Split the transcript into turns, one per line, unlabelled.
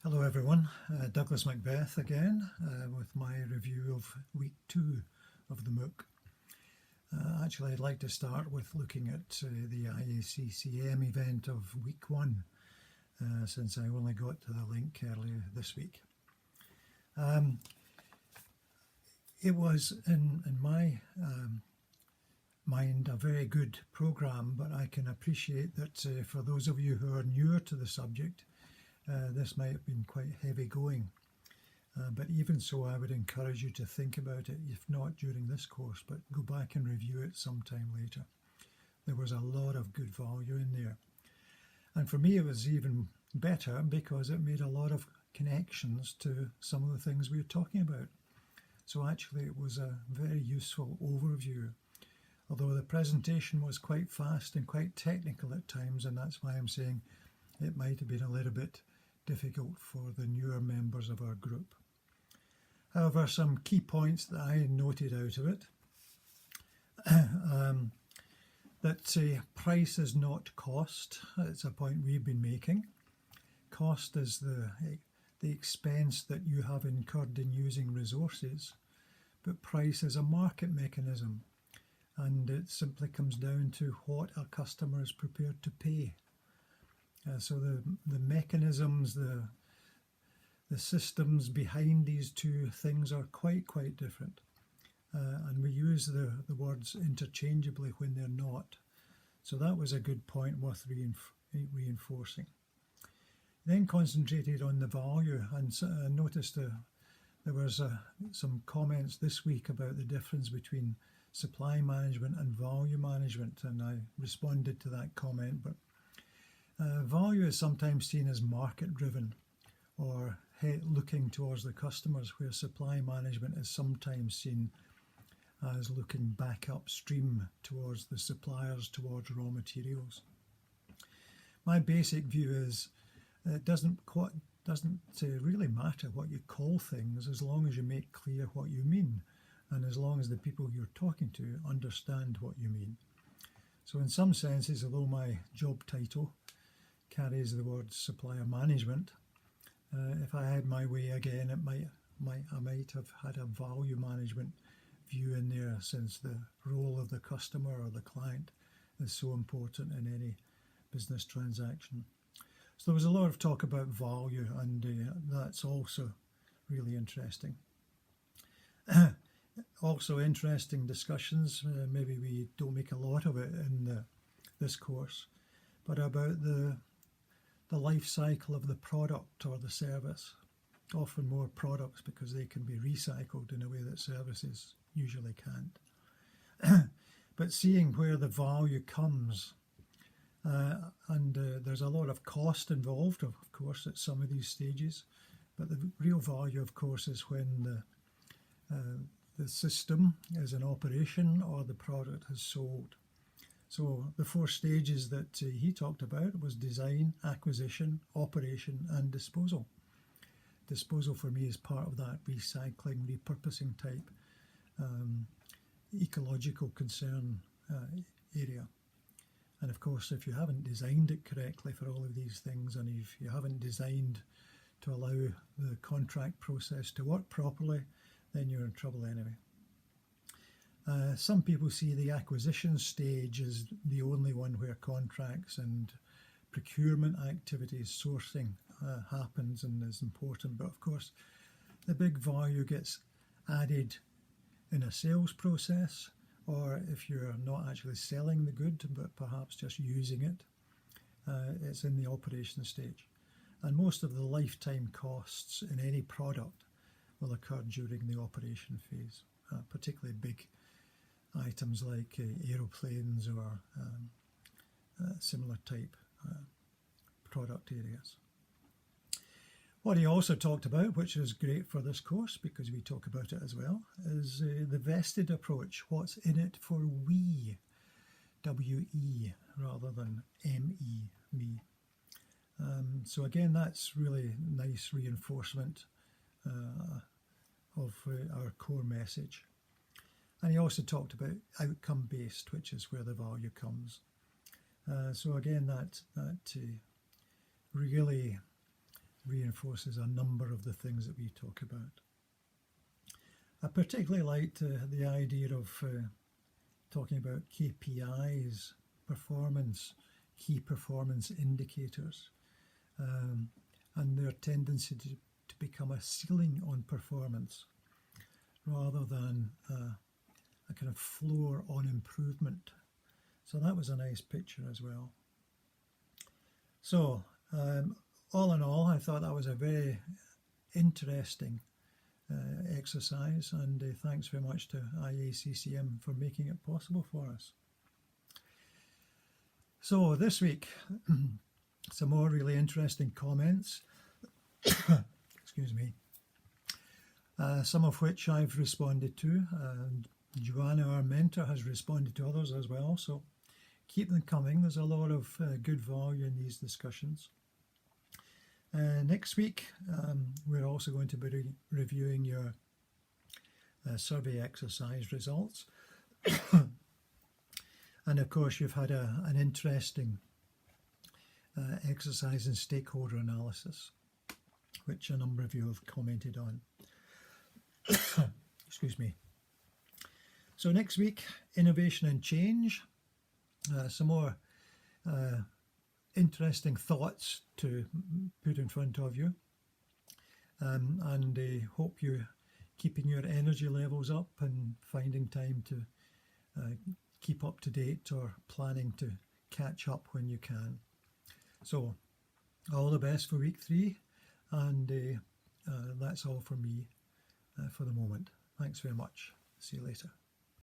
Hello everyone, Douglas Macbeth again with my review of week 2 of the MOOC. Actually, I'd like to start with looking at the IACCM event of week 1 since I only got to the link earlier this week. It was, in my mind, a very good programme, but I can appreciate that for those of you who are newer to the subject, this might have been quite heavy going, but even so I would encourage you to think about it, if not during this course, but go back and review it sometime later. There was a lot of good value in there, and for me it was even better because it made a lot of connections to some of the things we were talking about. So actually it was a very useful overview, although the presentation was quite fast and quite technical at times, and that's why I'm saying it might have been a little bit difficult for the newer members of our group. However, some key points that I noted out of it, that price is not cost. It's a point we've been making. Cost is the expense that you have incurred in using resources, but price is a market mechanism, and it simply comes down to what a customer is prepared to pay. So the mechanisms, the systems behind these two things are quite different, and we use the words interchangeably when they're not. So that was a good point worth reinforcing. Then concentrated on the value, and noticed there was some comments this week about the difference between supply management and value management, and I responded to that comment. But value is sometimes seen as market driven or looking towards the customers, where supply management is sometimes seen as looking back upstream towards the suppliers, towards raw materials. My basic view is it doesn't really matter what you call things, as long as you make clear what you mean, and as long as the people you're talking to understand what you mean. So in some senses, although my job title carries the word supplier management, if I had my way again, I might have had a value management view in there, since the role of the customer or the client is so important in any business transaction. So there was a lot of talk about value, and that's also really interesting. Also interesting discussions, maybe we don't make a lot of it in this course, but about the life cycle of the product or the service. Often more products, because they can be recycled in a way that services usually can't. But seeing where the value comes, and there's a lot of cost involved, of course, at some of these stages, but the real value, of course, is when the system is in operation or the product is sold. So the 4 stages that he talked about was design, acquisition, operation, and disposal. Disposal for me is part of that recycling, repurposing type ecological concern area. And of course, if you haven't designed it correctly for all of these things, and if you haven't designed to allow the contract process to work properly, then you're in trouble anyway. Some people see the acquisition stage as the only one where contracts and procurement activities, sourcing happens and is important. But of course, the big value gets added in a sales process, or if you're not actually selling the good, but perhaps just using it, it's in the operation stage. And most of the lifetime costs in any product will occur during the operation phase, particularly big items like aeroplanes or similar type product areas. What he also talked about, which is great for this course because we talk about it as well, is the vested approach. What's in it for we? W-E rather than M-E, me. So again, that's really nice reinforcement of our core message. And he also talked about outcome-based, which is where the value comes. So again, that really reinforces a number of the things that we talk about. I particularly liked the idea of talking about KPIs, key performance indicators, and their tendency to become a ceiling on performance rather than a kind of floor on improvement. So that was a nice picture as well. So all in all, I thought that was a very interesting exercise, and thanks very much to IACCM for making it possible for us. So this week, some more really interesting comments, excuse me, some of which I've responded to, and Joanna, our mentor, has responded to others as well, so keep them coming. There's a lot of good value in these discussions. Next week, we're also going to be reviewing your survey exercise results. And of course, you've had an interesting exercise in stakeholder analysis, which a number of you have commented on. Excuse me. So next week, innovation and change. Some more interesting thoughts to put in front of you, and hope you're keeping your energy levels up and finding time to keep up to date or planning to catch up when you can. So all the best for week 3, and that's all for me for the moment. Thanks very much. See you later.